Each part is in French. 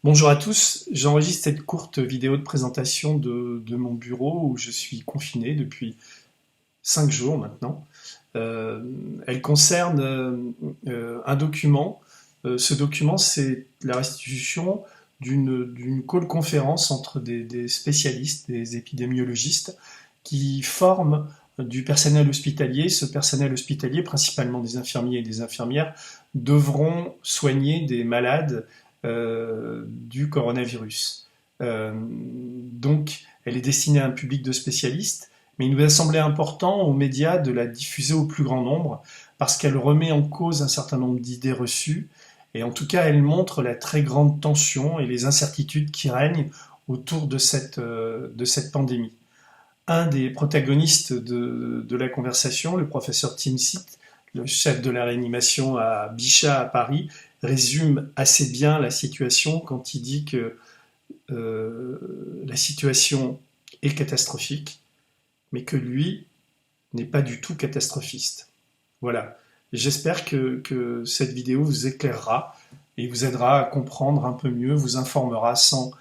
Bonjour à tous, j'enregistre cette courte vidéo de présentation de mon bureau où je suis confiné depuis 5 jours maintenant. Euh, Elle concerne un document. Ce document, c'est la restitution d'une call conférence entre des spécialistes, des épidémiologistes, qui forment du personnel hospitalier. Ce personnel hospitalier, principalement des infirmiers et des infirmières, devront soigner des malades du coronavirus. Donc, elle est destinée à un public de spécialistes, mais il nous a semblé important aux médias de la diffuser au plus grand nombre parce qu'elle remet en cause un certain nombre d'idées reçues et en tout cas elle montre la très grande tension et les incertitudes qui règnent autour de cette pandémie. Un des protagonistes de la conversation, le professeur Tim Sitt, le chef de la réanimation à Bichat à Paris, résume assez bien la situation quand il dit que la situation est catastrophique, mais que lui n'est pas du tout catastrophiste. Voilà. J'espère que cette vidéo vous éclairera et vous aidera à comprendre un peu mieux, vous informera sans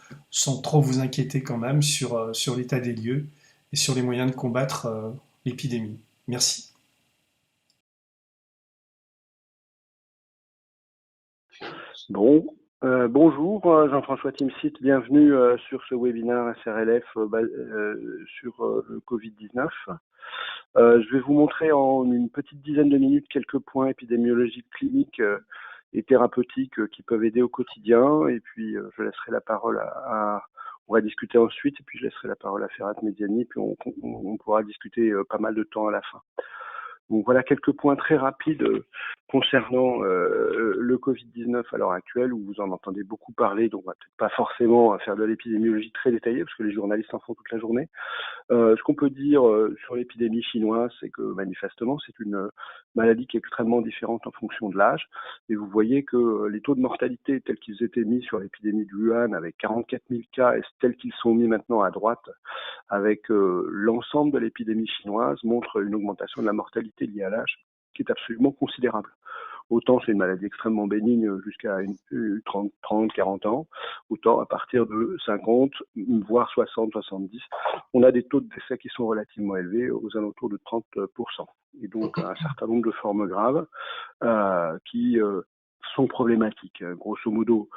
trop vous inquiéter quand même sur l'état des lieux et sur les moyens de combattre l'épidémie. Merci. Bon, bonjour, Jean-François Timsit, bienvenue sur ce webinaire SRLF sur le Covid-19. Je vais vous montrer en une petite dizaine de minutes quelques points épidémiologiques, cliniques et thérapeutiques qui peuvent aider au quotidien. Et puis, je laisserai la parole on va discuter ensuite, et puis je laisserai la parole à Ferhat Mediani, puis on pourra discuter pas mal de temps à la fin. Donc voilà quelques points très rapides concernant le Covid-19 à l'heure actuelle, où vous en entendez beaucoup parler, donc on va peut-être pas forcément faire de l'épidémiologie très détaillée, parce que les journalistes en font toute la journée. Ce qu'on peut dire sur l'épidémie chinoise, c'est que manifestement, c'est une maladie qui est extrêmement différente en fonction de l'âge. Et vous voyez que les taux de mortalité tels qu'ils étaient mis sur l'épidémie de Wuhan, avec 44 000 cas, et tels qu'ils sont mis maintenant à droite, avec l'ensemble de l'épidémie chinoise, montrent une augmentation de la mortalité liée à l'âge qui est absolument considérable. Autant c'est une maladie extrêmement bénigne jusqu'à 30, 40 ans, autant à partir de 50, voire 60, 70, on a des taux de décès qui sont relativement élevés, aux alentours de 30%. Et donc un certain nombre de formes graves qui sont problématiques. Grosso modo,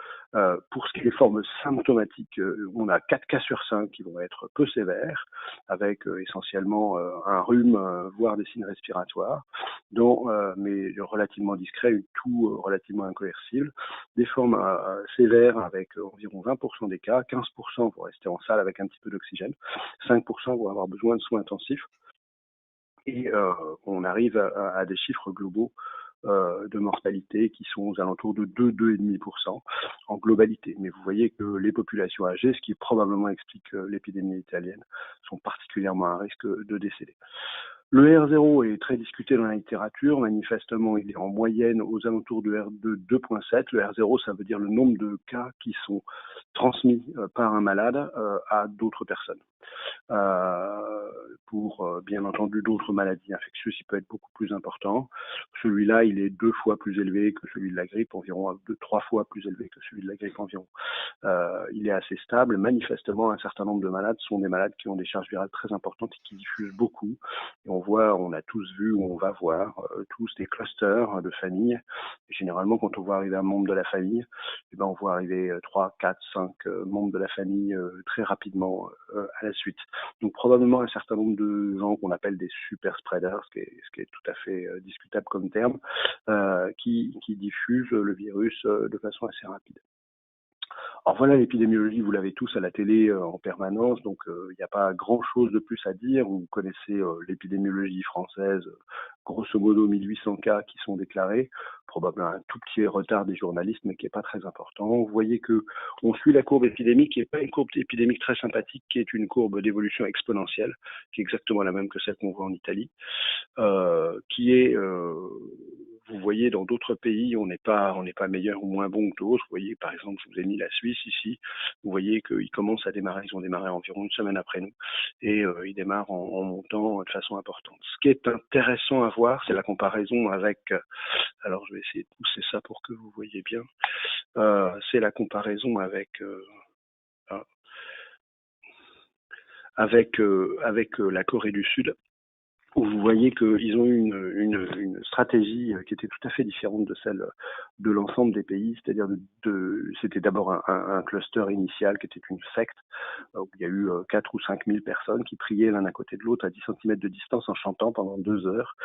pour ce qui est des formes symptomatiques, on a 4 cas sur 5 qui vont être peu sévères, avec essentiellement un rhume, voire des signes respiratoires, mais relativement discrets, une toux relativement incoercible. Des formes sévères avec environ 20% des cas, 15% vont rester en salle avec un petit peu d'oxygène, 5% vont avoir besoin de soins intensifs, et on arrive à des chiffres globaux de mortalité qui sont aux alentours de 2-2,5% en globalité. Mais vous voyez que les populations âgées, ce qui probablement explique l'épidémie italienne, sont particulièrement à risque de décéder. Le R0 est très discuté dans la littérature. Manifestement, il est en moyenne aux alentours de R2 2,7. Le R0, ça veut dire le nombre de cas qui sont transmis par un malade à d'autres personnes. Pour bien entendu d'autres maladies infectieuses, il peut être beaucoup plus important. Celui-là, il est 2 fois plus élevé que celui de la grippe, environ 3 fois plus élevé que celui de la grippe environ. Il est assez stable. Manifestement, un certain nombre de malades sont des malades qui ont des charges virales très importantes et qui diffusent beaucoup. Et on a tous vu, ou on va voir, tous des clusters de familles. Et généralement, quand on voit arriver un membre de la famille, on voit arriver 3, 4, 5 membres de la famille très rapidement à la suite. Donc probablement un certain nombre de gens qu'on appelle des super spreaders, ce qui est tout à fait discutable comme terme, qui diffusent le virus de façon assez rapide. Alors voilà, l'épidémiologie, vous l'avez tous à la télé en permanence, donc il n'y a pas grand-chose de plus à dire. Vous connaissez l'épidémiologie française, grosso modo 1800 cas qui sont déclarés, probablement un tout petit retard des journalistes, mais qui n'est pas très important. Vous voyez que on suit la courbe épidémique, qui n'est pas une courbe épidémique très sympathique, qui est une courbe d'évolution exponentielle, qui est exactement la même que celle qu'on voit en Italie, qui est vous voyez, dans d'autres pays, on n'est pas meilleur ou moins bon que d'autres. Vous voyez, par exemple, je vous ai mis la Suisse ici. Vous voyez qu'ils commencent à démarrer, ils ont démarré environ une semaine après nous, et ils démarrent en montant de façon importante. Ce qui est intéressant à voir, c'est la comparaison avec. Alors, je vais essayer de pousser ça pour que vous voyez bien. C'est la comparaison avec. Avec la Corée du Sud, où vous voyez qu'ils ont eu une stratégie qui était tout à fait différente de celle de l'ensemble des pays, c'est-à-dire c'était d'abord un cluster initial qui était une secte, où il y a eu 4 ou 5 000 personnes qui priaient l'un à côté de l'autre à 10 centimètres de distance en chantant pendant 2 heures.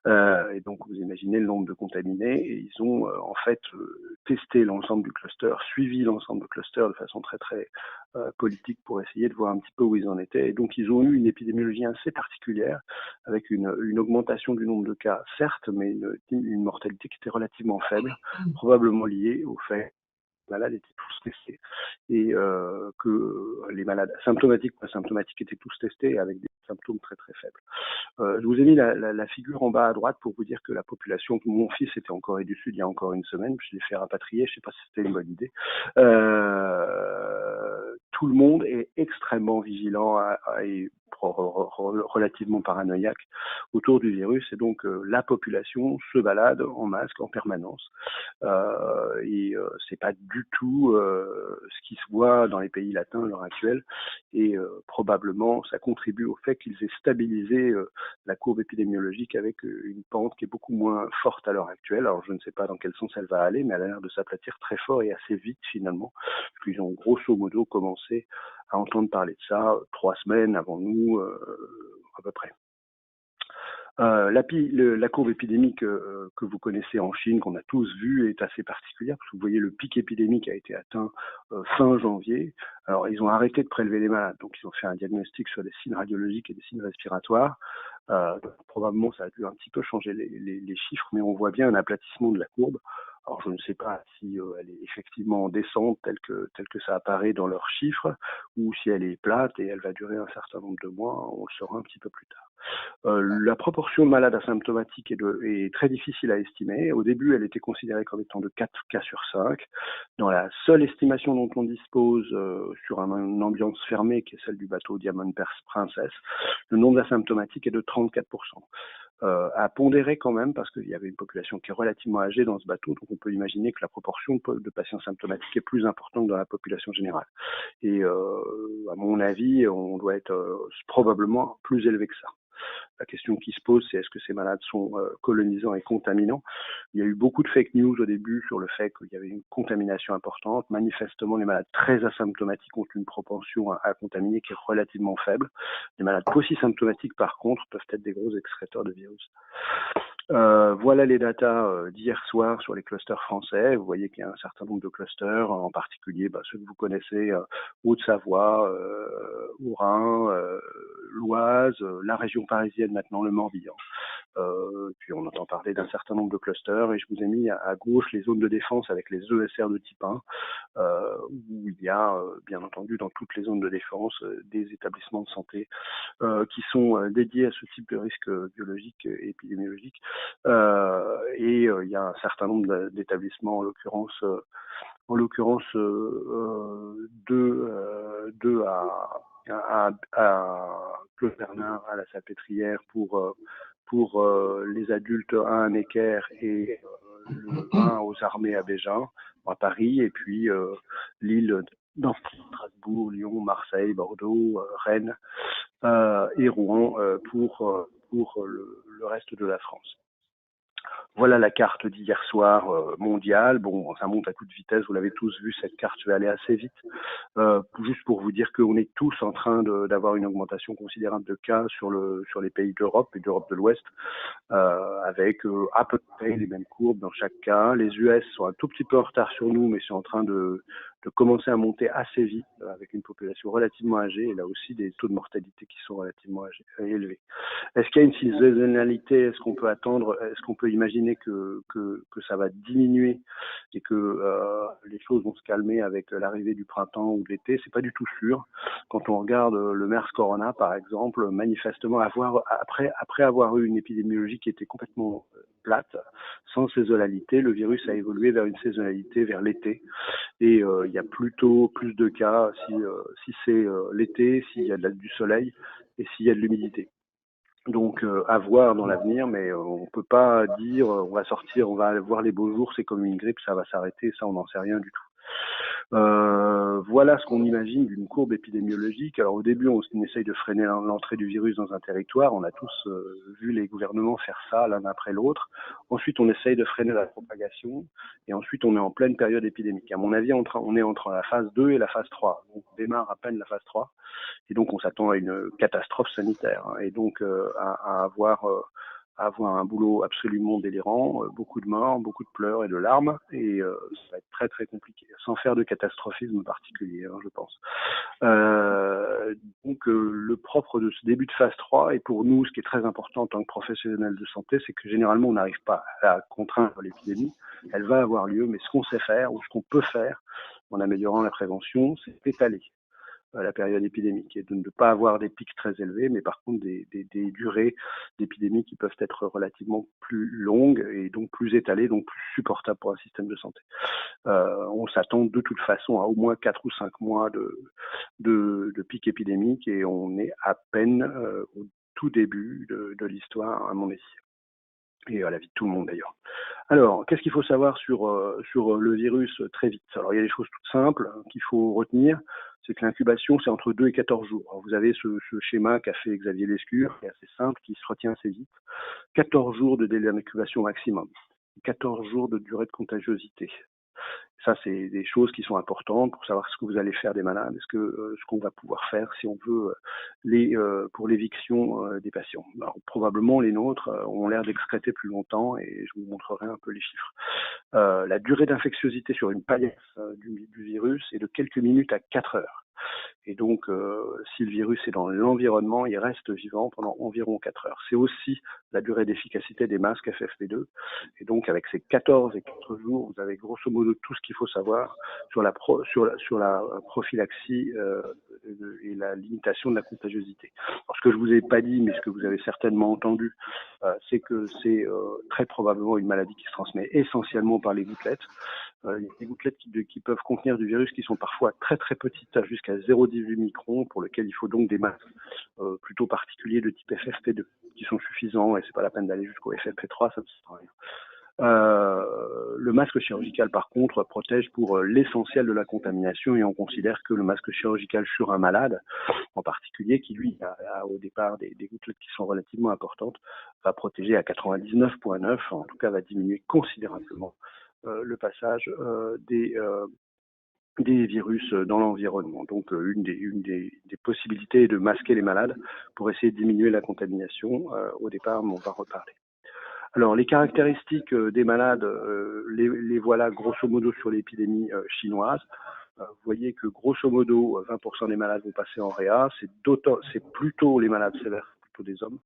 Et donc vous imaginez le nombre de contaminés, et ils ont en fait testé l'ensemble du cluster, suivi l'ensemble du cluster de façon très très politique pour essayer de voir un petit peu où ils en étaient. Et donc ils ont eu une épidémiologie assez particulière, avec une augmentation du nombre de cas, certes, mais une mortalité qui était relativement faible, probablement liée au fait que les malades étaient tous testés, et que les malades symptomatiques ou asymptomatiques étaient tous testés avec des symptômes très très faibles. Je vous ai mis la figure en bas à droite pour vous dire que la population, mon fils était en Corée du Sud il y a encore une semaine, je l'ai fait rapatrier, je ne sais pas si c'était une bonne idée. Tout le monde est extrêmement vigilant et relativement paranoïaque autour du virus, et donc la population se balade en masque en permanence, et c'est pas du tout ce qui se voit dans les pays latins à l'heure actuelle, et probablement ça contribue au fait qu'ils aient stabilisé la courbe épidémiologique avec une pente qui est beaucoup moins forte à l'heure actuelle. Alors je ne sais pas dans quel sens elle va aller, mais elle a l'air de s'aplatir très fort et assez vite finalement, puisqu'ils ont grosso modo commencé à entendre parler de ça 3 semaines avant nous, à peu près. La courbe épidémique que vous connaissez en Chine, qu'on a tous vu, est assez particulière, parce que vous voyez le pic épidémique a été atteint fin janvier. Alors ils ont arrêté de prélever les malades, donc ils ont fait un diagnostic sur des signes radiologiques et des signes respiratoires. Probablement ça a dû un petit peu changer les chiffres, mais on voit bien un aplatissement de la courbe. Alors je ne sais pas si elle est effectivement en descente telle que ça apparaît dans leurs chiffres, ou si elle est plate et elle va durer un certain nombre de mois. On le saura un petit peu plus tard. La proportion de malades asymptomatiques est très difficile à estimer. Au début, elle était considérée comme étant de 4 cas sur 5. Dans la seule estimation dont on dispose sur une ambiance fermée, qui est celle du bateau Diamond Princess, le nombre d'asymptomatiques est de 34%. À pondérer quand même, parce qu'il y avait une population qui est relativement âgée dans ce bateau, donc on peut imaginer que la proportion de patients symptomatiques est plus importante que dans la population générale. Et à mon avis, on doit être probablement plus élevé que ça. La question qui se pose, c'est est-ce que ces malades sont colonisants et contaminants? Il y a eu beaucoup de fake news au début sur le fait qu'il y avait une contamination importante. Manifestement, les malades très asymptomatiques ont une propension à contaminer qui est relativement faible. Les malades paucisymptomatiques, par contre, peuvent être des gros excréteurs de virus. Voilà les datas d'hier soir sur les clusters français. Vous voyez qu'il y a un certain nombre de clusters, en particulier ceux que vous connaissez, Haute-Savoie, Haut-Rhin, l'Oise, la région parisienne maintenant, le Morbihan. Puis on entend parler d'un certain nombre de clusters, et je vous ai mis à gauche les zones de défense avec les ESR de type 1, où il y a bien entendu dans toutes les zones de défense des établissements de santé qui sont dédiés à ce type de risque biologique et épidémiologique. Et il y a un certain nombre d'établissements, en l'occurrence deux à Claude Bernard, à la Salpêtrière pour les adultes, un à Necker et un aux armées à Bégin, à Paris, et puis Lille, dans Strasbourg, Lyon, Marseille, Bordeaux, Rennes et Rouen pour le reste de la France. Voilà la carte d'hier soir mondiale. Bon, ça monte à toute vitesse, vous l'avez tous vu, cette carte va aller assez vite. Juste pour vous dire qu'on est tous en train d'avoir une augmentation considérable de cas sur les pays d'Europe et d'Europe de l'Ouest, avec à peu près les mêmes courbes dans chaque cas. Les US sont un tout petit peu en retard sur nous, mais sont en train de commencer à monter assez vite, avec une population relativement âgée, et là aussi des taux de mortalité qui sont relativement élevés. Est-ce qu'il y a une saisonnalité? Est-ce qu'on peut attendre? Est-ce qu'on peut imaginer que ça va diminuer et que les choses vont se calmer avec l'arrivée du printemps ou de l'été? C'est pas du tout sûr. Quand on regarde le MERS Corona, par exemple, manifestement après avoir eu une épidémiologie qui était complètement plate, sans saisonnalité. Le virus a évolué vers une saisonnalité vers l'été, et il y a plutôt plus de cas si c'est l'été, s'il y a du soleil et s'il y a de l'humidité. Donc à voir dans l'avenir, mais on peut pas dire on va sortir, on va voir les beaux jours, c'est comme une grippe, ça va s'arrêter, ça on n'en sait rien du tout. Voilà ce qu'on imagine d'une courbe épidémiologique. Alors au début, on essaye de freiner l'entrée du virus dans un territoire. On a tous vu les gouvernements faire ça l'un après l'autre. Ensuite, on essaye de freiner la propagation. Et ensuite, on est en pleine période épidémique. À mon avis, on est entre la phase 2 et la phase 3. Donc, on démarre à peine la phase 3. Et donc, on s'attend à une catastrophe sanitaire. Et donc, à avoir un boulot absolument délirant, beaucoup de morts, beaucoup de pleurs et de larmes, et ça va être très très compliqué, sans faire de catastrophisme particulier, je pense. Donc le propre de ce début de phase 3, et pour nous, ce qui est très important en tant que professionnels de santé, c'est que généralement on n'arrive pas à contraindre l'épidémie, elle va avoir lieu, mais ce qu'on sait faire, ou ce qu'on peut faire, en améliorant la prévention, c'est étaler la période épidémique, et de ne pas avoir des pics très élevés, mais par contre des durées d'épidémie qui peuvent être relativement plus longues et donc plus étalées, donc plus supportables pour un système de santé. On s'attend de toute façon à au moins 4 ou 5 mois de pic épidémique, et on est à peine au tout début de l'histoire, à mon avis, et à la vie de tout le monde d'ailleurs. Alors, qu'est-ce qu'il faut savoir sur le virus très vite? Alors, il y a des choses toutes simples qu'il faut retenir. C'est que l'incubation, c'est entre 2 et 14 jours. Alors, vous avez ce schéma qu'a fait Xavier Lescure, qui est assez simple, qui se retient assez vite. 14 jours de délai d'incubation maximum. 14 jours de durée de contagiosité. Ça, c'est des choses qui sont importantes pour savoir ce que vous allez faire des malades, ce qu'on va pouvoir faire si on veut pour l'éviction des patients. Alors, probablement les nôtres ont l'air d'excréter plus longtemps, et je vous montrerai un peu les chiffres. La durée d'infectiosité sur une paillasse du virus est de quelques minutes à 4 heures. Et donc, si le virus est dans l'environnement, il reste vivant pendant environ 4 heures. C'est aussi la durée d'efficacité des masques FFP2. Et donc, avec ces 14 et 4 jours, vous avez grosso modo tout ce qu'il faut savoir sur la prophylaxie et la limitation de la contagiosité. Alors, ce que je vous ai pas dit, mais ce que vous avez certainement entendu, c'est que c'est très probablement une maladie qui se transmet essentiellement par les gouttelettes. Il y a des gouttelettes qui peuvent contenir du virus qui sont parfois très très petites, jusqu'à 0,18 microns, pour lesquelles il faut donc des masques plutôt particuliers de type FFP2 qui sont suffisants, et c'est pas la peine d'aller jusqu'au FFP3, ça ne sert à rien. Le masque chirurgical, par contre, protège pour l'essentiel de la contamination, et on considère que le masque chirurgical sur un malade, en particulier, qui lui a au départ des gouttelettes qui sont relativement importantes, va protéger à 99,9, en tout cas va diminuer considérablement le passage des virus dans l'environnement. Donc une des possibilités est de masquer les malades pour essayer de diminuer la contamination au départ, mais on va reparler. Alors les caractéristiques des malades, les voilà grosso modo sur l'épidémie chinoise. Vous voyez que grosso modo 20% des malades vont passer en réa. C'est plutôt les malades sévères, plutôt des hommes.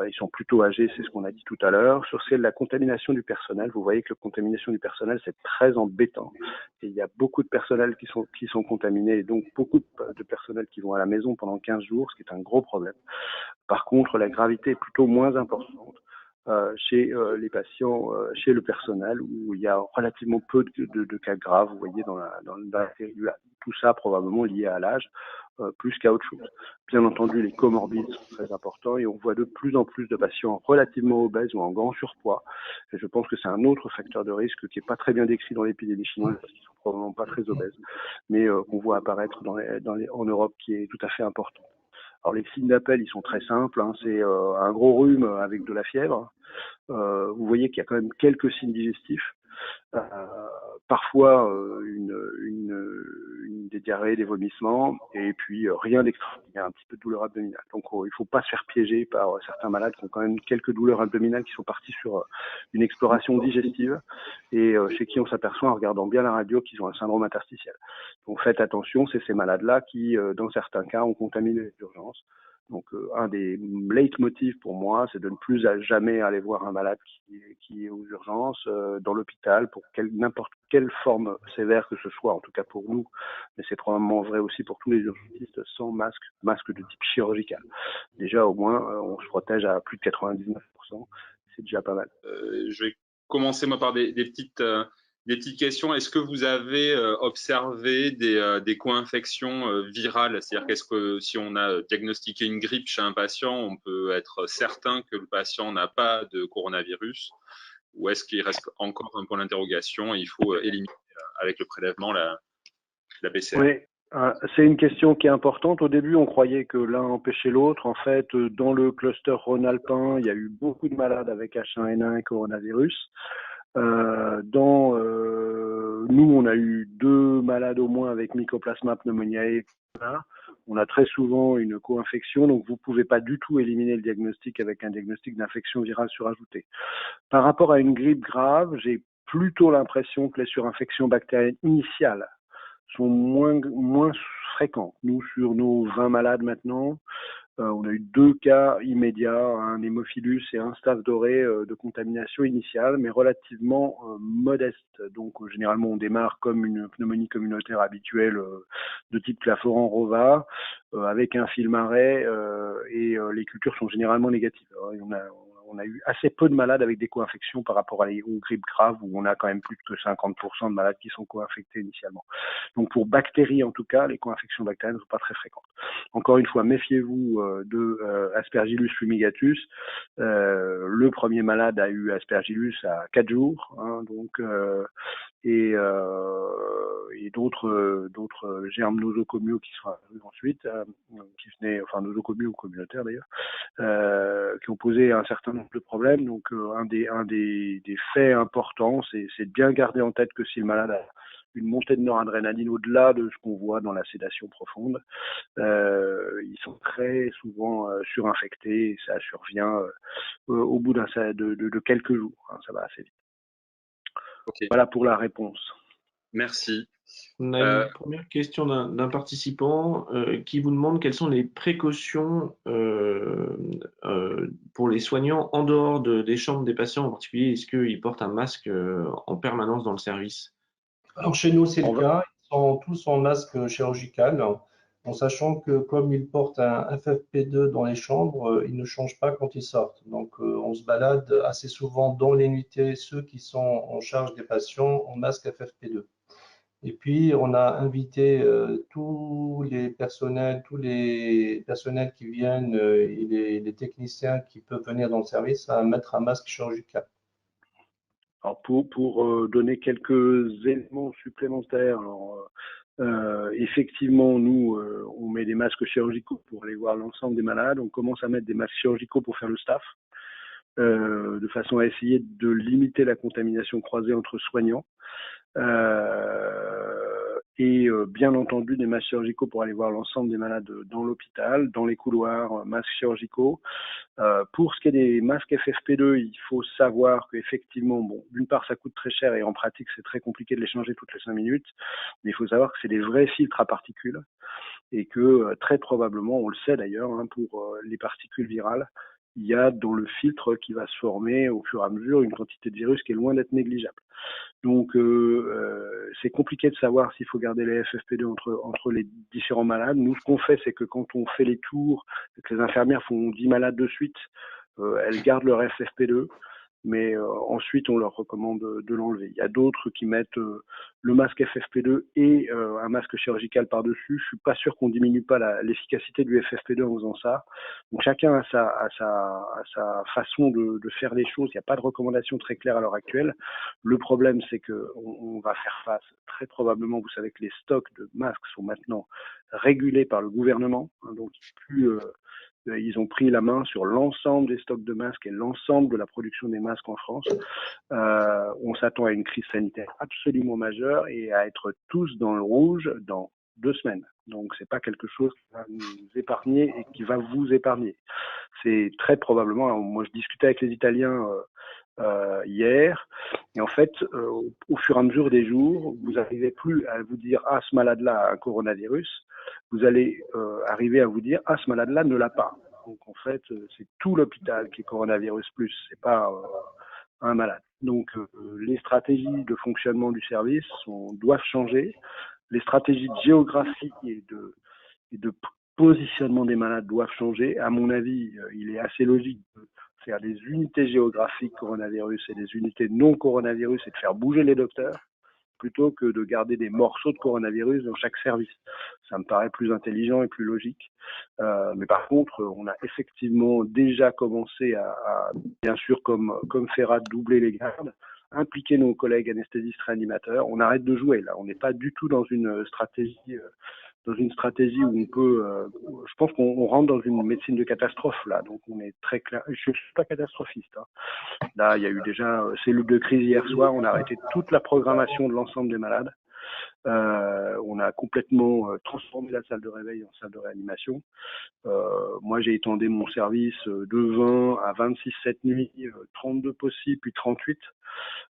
Ils sont plutôt âgés, c'est ce qu'on a dit tout à l'heure. Sur celle de la contamination du personnel, vous voyez que la contamination du personnel, c'est très embêtant. Et il y a beaucoup de personnels qui sont contaminés, et donc beaucoup de personnel qui vont à la maison pendant 15 jours, ce qui est un gros problème. Par contre, la gravité est plutôt moins importante chez les patients, chez le personnel, où il y a relativement peu de cas graves, vous voyez, dans la cellule. Tout ça probablement lié à l'âge, plus qu'à autre chose. Bien entendu, les comorbides sont très importants, et on voit de plus en plus de patients relativement obèses ou en grand surpoids. Et je pense que c'est un autre facteur de risque qui n'est pas très bien décrit dans l'épidémie chinoise, parce qu'ils sont probablement pas très obèses, mais qu'on voit apparaître en Europe, qui est tout à fait important. Alors les signes d'appel, ils sont très simples, c'est un gros rhume avec de la fièvre. Vous voyez qu'il y a quand même quelques signes digestifs. Parfois des diarrhées, des vomissements, et puis rien d'extraordinaire, un petit peu de douleur abdominale. Donc il ne faut pas se faire piéger par certains malades qui ont quand même quelques douleurs abdominales, qui sont partis sur une exploration digestive, et chez qui on s'aperçoit en regardant bien la radio qu'ils ont un syndrome interstitiel. Donc faites attention, c'est ces malades-là qui, dans certains cas, ont contaminé les urgences. Donc un des leitmotifs pour moi, c'est de ne plus jamais aller voir un malade qui est aux urgences, dans l'hôpital, pour n'importe quelle forme sévère que ce soit, en tout cas pour nous, mais c'est probablement vrai aussi pour tous les urgentistes, sans masque de type chirurgical. Déjà au moins on se protège à plus de 99%. c'est déjà pas mal. Je vais commencer moi par des petites questions. Est-ce que vous avez observé des co-infections virales? C'est-à-dire qu'est-ce que si on a diagnostiqué une grippe chez un patient, on peut être certain que le patient n'a pas de coronavirus? Ou est-ce qu'il reste encore un point d'interrogation et il faut éliminer avec le prélèvement la PCR? Oui, c'est une question qui est importante. Au début, on croyait que l'un empêchait l'autre. En fait, dans le cluster rhône-alpin, il y a eu beaucoup de malades avec H1N1 et coronavirus. Nous, on a eu 2 malades au moins avec Mycoplasma pneumoniae. On a très souvent une co-infection, donc vous pouvez pas du tout éliminer le diagnostic avec un diagnostic d'infection virale surajouté. Par rapport à une grippe grave, j'ai plutôt l'impression que les surinfections bactériennes initiales sont moins fréquentes. Nous, sur nos 20 malades maintenant, on a eu 2 cas immédiats, un hémophilus et un staph doré de contamination initiale, mais relativement modeste. Donc généralement on démarre comme une pneumonie communautaire habituelle de type Claforan-Rova, avec un film arrêt, et les cultures sont généralement négatives. Alors, on a eu assez peu de malades avec des co-infections par rapport aux grippes graves, où on a quand même plus que 50% de malades qui sont co-infectés initialement. Donc pour bactéries en tout cas, les co-infections bactériennes ne sont pas très fréquentes. Encore une fois, méfiez-vous de Aspergillus fumigatus. Le premier malade a eu Aspergillus à 4 jours, hein, donc et d'autres germes nosocomiaux qui sont arrivés ensuite, qui venaient, enfin nosocomiaux ou communautaires d'ailleurs, qui ont posé un certain nombre de problèmes. Donc un des faits importants, c'est de bien garder en tête que si le malade a une montée de noradrénaline au-delà de ce qu'on voit dans la sédation profonde, ils sont très souvent surinfectés et ça survient au bout de quelques jours. Hein, ça va assez vite. Okay. Voilà pour la réponse. Merci. On a une première question d'un participant qui vous demande quelles sont les précautions pour les soignants en dehors des chambres des patients, en particulier. Est-ce qu'ils portent un masque en permanence dans le service? Alors chez nous, c'est le cas. Ils sont tous en masque chirurgical, en sachant que comme ils portent un FFP2 dans les chambres, ils ne changent pas quand ils sortent. Donc on se balade assez souvent dans les nuitées, ceux qui sont en charge des patients en masque FFP2. Et puis on a invité tous les personnels qui viennent et les techniciens qui peuvent venir dans le service à mettre un masque chirurgical. Alors pour donner quelques éléments supplémentaires, effectivement, nous, on met des masques chirurgicaux pour aller voir l'ensemble des malades. On commence à mettre des masques chirurgicaux pour faire le staff, de façon à essayer de limiter la contamination croisée entre soignants. Bien entendu des masques chirurgicaux pour aller voir l'ensemble des malades dans l'hôpital, dans les couloirs, masques chirurgicaux. Pour ce qui est des masques FFP2, il faut savoir qu'effectivement, bon, d'une part, ça coûte très cher et en pratique, c'est très compliqué de les changer toutes les 5 minutes. Mais il faut savoir que c'est des vrais filtres à particules et que très probablement, on le sait d'ailleurs, hein, pour les particules virales, il y a dans le filtre qui va se former au fur et à mesure une quantité de virus qui est loin d'être négligeable. Donc c'est compliqué de savoir s'il faut garder les FFP2 entre les différents malades. Nous, ce qu'on fait, c'est que quand on fait les tours, que les infirmières font 10 malades de suite, elles gardent leur FFP2, mais ensuite on leur recommande de l'enlever. Il y a d'autres qui mettent le masque FFP2 et un masque chirurgical par-dessus. Je suis pas sûr qu'on diminue pas l'efficacité du FFP2 en faisant ça. Donc chacun a sa façon de faire les choses. Il n'y a pas de recommandation très claire à l'heure actuelle. Le problème, c'est que on va faire face très probablement. Vous savez que les stocks de masques sont maintenant régulés par le gouvernement, hein, donc plus ils ont pris la main sur l'ensemble des stocks de masques et l'ensemble de la production des masques en France. On s'attend à une crise sanitaire absolument majeure et à être tous dans le rouge dans 2 semaines. Donc c'est pas quelque chose qui va nous épargner et qui va vous épargner. C'est très probablement, alors moi je discutais avec les Italiens hier, et en fait au fur et à mesure des jours, vous n'arrivez plus à vous dire ah ce malade-là a un coronavirus, vous allez arriver à vous dire ah ce malade-là ne l'a pas. Donc en fait c'est tout l'hôpital qui est coronavirus plus, c'est pas un malade. Donc les stratégies de fonctionnement du service doivent changer, les stratégies de géographie et de positionnement des malades doivent changer. À mon avis, il est assez logique de c'est-à-dire des unités géographiques coronavirus et des unités non coronavirus, et de faire bouger les docteurs, plutôt que de garder des morceaux de coronavirus dans chaque service. Ça me paraît plus intelligent et plus logique. Mais par contre, on a effectivement déjà commencé à bien sûr, comme Ferrat, doubler les gardes, impliquer nos collègues anesthésistes réanimateurs. On arrête de jouer là. On n'est pas du tout dans une stratégie où on peut, je pense qu'on rentre dans une médecine de catastrophe là, donc on est très clair. Je suis pas catastrophiste. Hein. Là, il y a eu déjà cellule de crise hier soir. On a arrêté toute la programmation de l'ensemble des malades. On a complètement transformé la salle de réveil en salle de réanimation. Moi, j'ai étendu mon service de 20 à 26 cette nuit, 32 possibles, puis 38.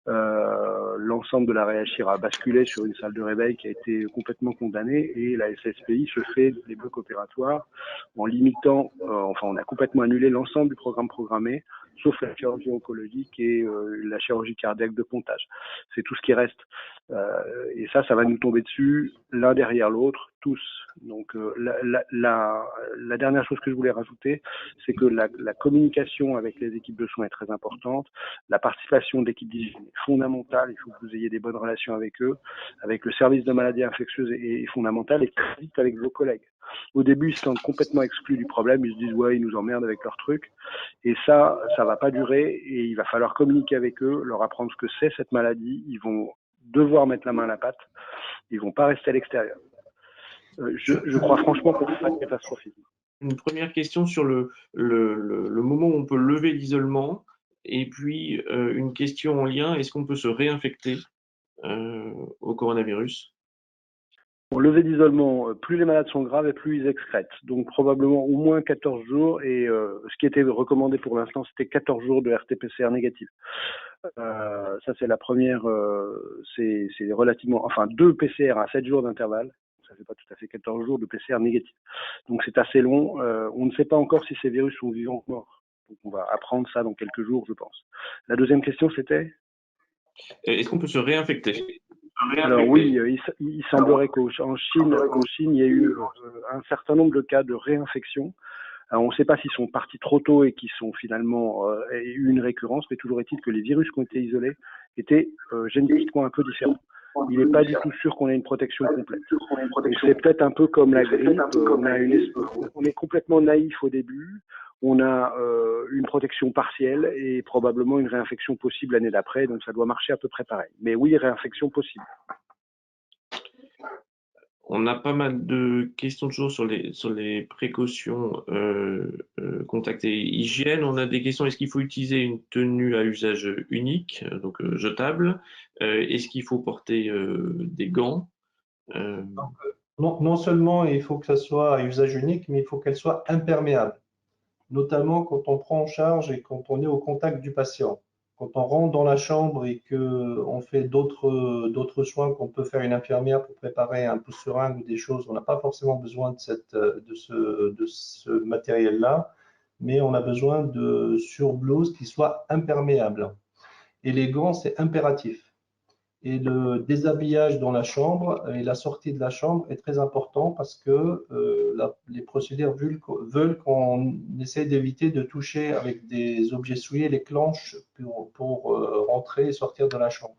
L'ensemble de la réachir a basculé sur une salle de réveil qui a été complètement condamnée, et la SSPI se fait des blocs opératoires en limitant, enfin on a complètement annulé l'ensemble du programme programmé, sauf la chirurgie oncologique et la chirurgie cardiaque de pontage. C'est tout ce qui reste. Et ça va nous tomber dessus l'un derrière l'autre, tous. Donc la dernière chose que je voulais rajouter, c'est que la communication avec les équipes de soins est très importante. La participation de l'équipe d'hygiène est fondamentale. Il faut que vous ayez des bonnes relations avec eux. Avec le service de maladies infectieuses est fondamentale, et très vite avec vos collègues. Au début, ils se sentent complètement exclus du problème. Ils se disent ouais, ils nous emmerdent avec leurs trucs. Et ça va pas durer, et il va falloir communiquer avec eux, leur apprendre ce que c'est cette maladie. Ils vont devoir mettre la main à la pâte. Ils vont pas rester à l'extérieur. Je crois franchement qu'on ne fait pas de catastrophisme. Une première question sur le moment où on peut lever l'isolement, et puis une question en lien, est-ce qu'on peut se réinfecter au coronavirus? Pour lever d'isolement, plus les malades sont graves et plus ils excrètent. Donc probablement au moins 14 jours, et ce qui était recommandé pour l'instant, c'était 14 jours de RT-PCR négatif. Ça c'est la première, c'est relativement, enfin 2 PCR à 7 jours d'intervalle. Ça fait pas tout à fait 14 jours de PCR négatif. Donc c'est assez long. On ne sait pas encore si ces virus sont vivants ou morts. Donc on va apprendre ça dans quelques jours, je pense. La deuxième question, c'était ? Est-ce qu'on peut se réinfecter? Alors oui, il semblerait qu'en Chine, il y a eu un certain nombre de cas de réinfection. Alors, on ne sait pas s'ils sont partis trop tôt et qu'ils sont finalement eu une récurrence, mais toujours est-il que les virus qui ont été isolés étaient génétiquement un peu différents. Il n'est pas du tout sûr qu'on ait une protection complète. Donc c'est peut-être un peu comme la grippe, on est complètement naïf au début, on a une protection partielle et probablement une réinfection possible l'année d'après, donc ça doit marcher à peu près pareil. Mais oui, réinfection possible. On a pas mal de questions toujours sur les précautions contact et hygiène. On a des questions, est-ce qu'il faut utiliser une tenue à usage unique, donc jetable? Est-ce qu'il faut porter des gants? Non seulement il faut que ça soit à usage unique, mais il faut qu'elle soit imperméable, notamment quand on prend en charge et quand on est au contact du patient. Quand on rentre dans la chambre et qu'on fait d'autres soins, qu'on peut faire une infirmière pour préparer un pousse-seringue ou des choses, on n'a pas forcément besoin de ce matériel-là, mais on a besoin de surblouses qui soient imperméables. Et les gants, c'est impératif. Et le déshabillage dans la chambre et la sortie de la chambre est très important parce que les procédures veulent qu'on essaie d'éviter de toucher avec des objets souillés les planches pour rentrer et sortir de la chambre.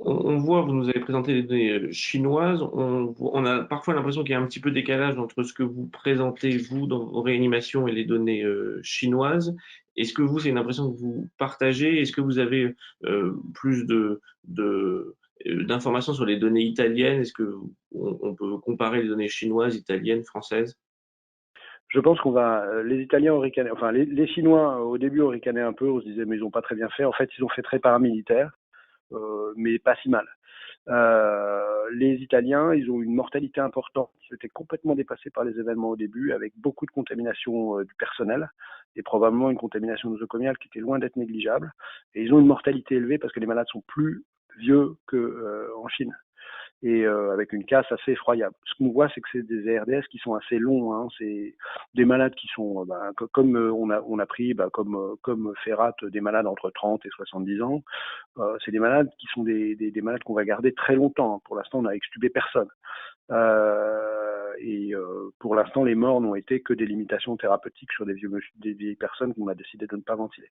On voit, vous nous avez présenté les données chinoises, on a parfois l'impression qu'il y a un petit peu de décalage entre ce que vous présentez, vous, dans vos réanimations et les données chinoises. Est-ce que vous, c'est une impression que vous partagez? Est-ce que vous avez plus d'informations sur les données italiennes? Est-ce que on peut comparer les données chinoises, italiennes, françaises? Je pense qu'on va, les Italiens ont ricané, enfin les Chinois au début ont ricané un peu, on se disait mais ils n'ont pas très bien fait. En fait, ils ont fait très paramilitaire. Mais pas si mal. Les Italiens, ils ont une mortalité importante. Ils étaient complètement dépassés par les événements au début, avec beaucoup de contamination du personnel et probablement une contamination nosocomiale qui était loin d'être négligeable. Et ils ont une mortalité élevée parce que les malades sont plus vieux qu'en Chine, et avec une casse assez effroyable. Ce qu'on voit, c'est que c'est des ARDS qui sont assez longs. Hein. C'est des malades qui sont, comme on a pris, comme Ferrat, des malades entre 30 et 70 ans. C'est des malades qui sont des malades qu'on va garder très longtemps. Pour l'instant, on n'a extubé personne. pour l'instant, les morts n'ont été que des limitations thérapeutiques sur des vieilles personnes qu'on a décidé de ne pas ventiler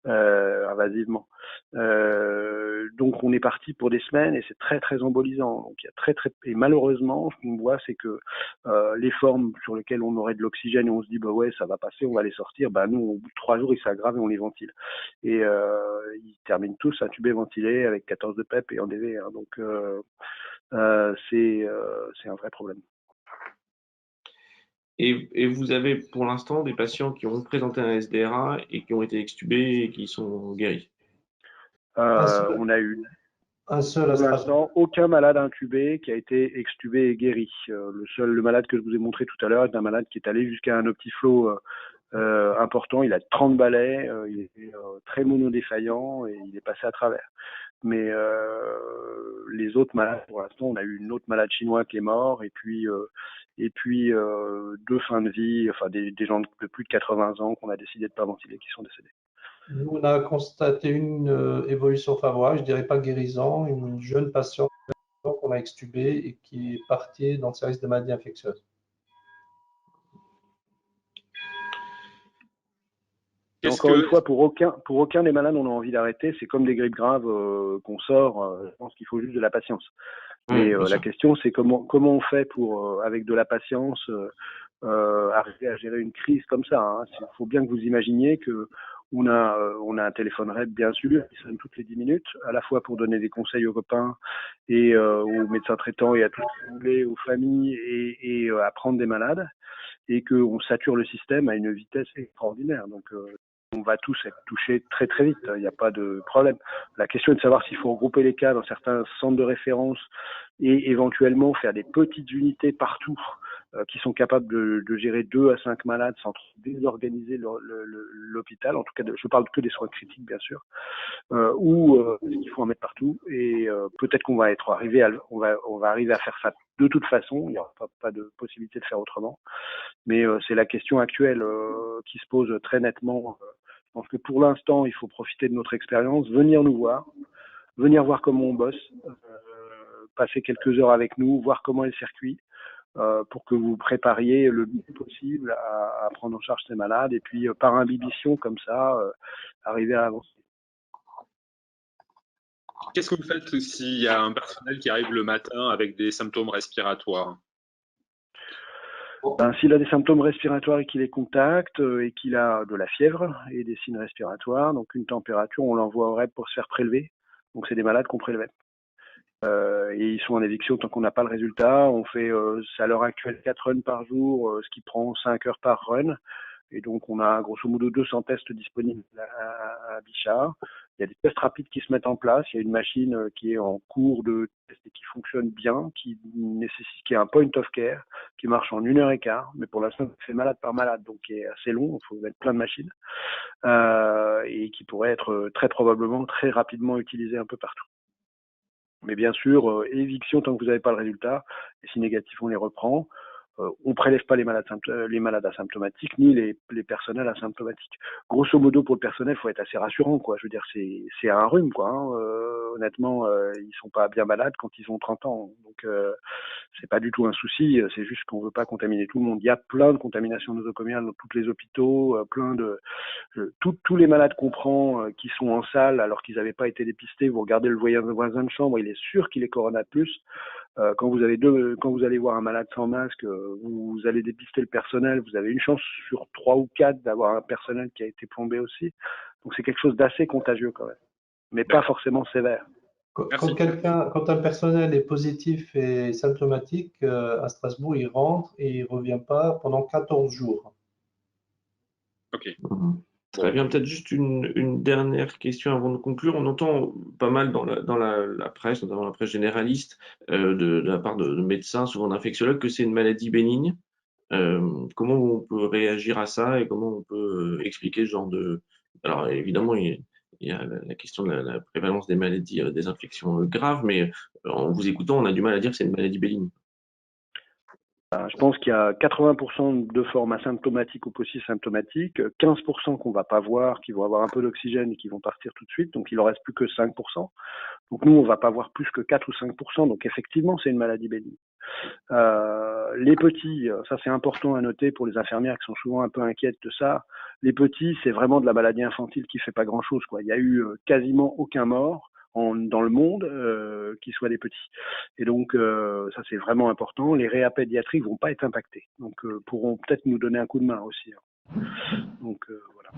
invasivement. Donc on est parti pour des semaines et c'est très très embolisant. Donc il y a et malheureusement, ce qu'on voit, c'est que les formes sur lesquelles on aurait de l'oxygène et on se dit bah ouais ça va passer, on va les sortir, bah nous au bout de 3 jours ils s'aggravent et on les ventile. Et ils terminent tous intubés, ventilés avec 14 de PEP et en DV. Hein. Donc c'est un vrai problème. Et vous avez pour l'instant des patients qui ont présenté un SDRA et qui ont été extubés et qui sont guéris? On a eu Un seul à pour Strasbourg. l'instant aucun malade intubé qui a été extubé et guéri. Le malade que je vous ai montré tout à l'heure est un malade qui est allé jusqu'à un optiflow important. Il a 30 balais, il est très monodéfaillant et il est passé à travers. Mais les autres malades, pour l'instant, on a eu une autre malade chinois qui est mort et puis 2 fins de vie, enfin des gens de plus de 80 ans qu'on a décidé de pas ventiler qui sont décédés. Nous, on a constaté une évolution favorable, je dirais pas guérison, une jeune patiente qu'on a extubée et qui est partie dans le service de maladies infectieuses. Encore une fois, pour aucun des malades, on a envie d'arrêter. C'est comme des grippes graves qu'on sort. Je pense qu'il faut juste de la patience. Mais la question, c'est comment on fait pour, avec de la patience, arriver à gérer une crise comme ça. Hein. Il faut bien que vous imaginiez que on a un téléphone RED, bien sûr, qui sonne toutes les 10 minutes, à la fois pour donner des conseils aux copains et aux médecins traitants et à tous les anglais, aux familles et à prendre des malades, et qu'on sature le système à une vitesse extraordinaire. Donc on va tous être touchés très très vite, il n'y a pas de problème. La question est de savoir s'il faut regrouper les cas dans certains centres de référence et éventuellement faire des petites unités partout qui sont capables de gérer 2 à 5 malades sans trop désorganiser l'hôpital. En tout cas, je parle que des soins critiques, bien sûr, ou il faut en mettre partout. Et peut-être qu'on va arriver à faire ça de toute façon. Il n'y aura pas de possibilité de faire autrement. Mais c'est la question actuelle qui se pose très nettement. Je pense que pour l'instant, il faut profiter de notre expérience, venir nous voir, venir voir comment on bosse, passer quelques heures avec nous, voir comment est le circuit, pour que vous prépariez le mieux possible à prendre en charge ces malades et puis par imbibition comme ça, arriver à avancer. Qu'est-ce que vous faites s'il y a un personnel qui arrive le matin avec des symptômes respiratoires? S'il a des symptômes respiratoires et qu'il est contact et qu'il a de la fièvre et des signes respiratoires, donc une température, on l'envoie au REP pour se faire prélever. Donc c'est des malades qu'on prélevait. Et ils sont en éviction tant qu'on n'a pas le résultat. On fait à l'heure actuelle 4 runs par jour, ce qui prend 5 heures par run. Et donc on a grosso modo 200 tests disponibles à Bichard. Il y a des tests rapides qui se mettent en place. Il y a une machine qui est en cours de test et qui fonctionne bien, qui est un point of care, qui marche en 1h15. Mais pour l'instant, c'est malade par malade, donc qui est assez long. Il faut mettre plein de machines et qui pourrait être très probablement, très rapidement utilisé un peu partout. Mais bien sûr, éviction tant que vous n'avez pas le résultat. Et si négatif, on les reprend. On prélève pas les malades asymptomatiques ni les personnels asymptomatiques. Grosso modo, pour le personnel, faut être assez rassurant, quoi. Je veux dire, c'est un rhume, quoi. Hein. Honnêtement, ils sont pas bien malades quand ils ont 30 ans. Donc, c'est pas du tout un souci. C'est juste qu'on veut pas contaminer tout le monde. Il y a plein de contaminations nosocomiales dans tous les hôpitaux, tous les malades qu'on prend qui sont en salle alors qu'ils n'avaient pas été dépistés. Vous regardez le voisin de chambre, il est sûr qu'il est Corona plus. Quand vous allez voir un malade sans masque, vous allez dépister le personnel, vous avez une chance sur 3 ou 4 d'avoir un personnel qui a été plombé aussi. Donc c'est quelque chose d'assez contagieux quand même, mais pas forcément sévère. Quand un personnel est positif et symptomatique, à Strasbourg, il rentre et il ne revient pas pendant 14 jours. Ok. Très bien, peut-être juste une dernière question avant de conclure. On entend pas mal dans la presse, notamment la presse généraliste, de la part de médecins, souvent d'infectiologues, que c'est une maladie bénigne. Comment on peut réagir à ça et comment on peut expliquer ce genre de... Alors évidemment, il y a la question de la prévalence des maladies, des infections graves, mais en vous écoutant, on a du mal à dire que c'est une maladie bénigne. Je pense qu'il y a 80% de formes asymptomatiques ou post-symptomatiques, 15% qu'on va pas voir, qui vont avoir un peu d'oxygène et qui vont partir tout de suite, donc il en reste plus que 5%. Donc nous, on va pas voir plus que 4 ou 5%, donc effectivement, c'est une maladie bénigne. Les petits, ça c'est important à noter pour les infirmières qui sont souvent un peu inquiètes de ça. Les petits, c'est vraiment de la maladie infantile qui fait pas grand-chose, quoi. Il y a eu quasiment aucun mort dans le monde qui soit des petits. Et donc ça c'est vraiment important. Les réa pédiatriques vont pas être impactés, donc pourront peut-être nous donner un coup de main aussi, hein. Donc voilà.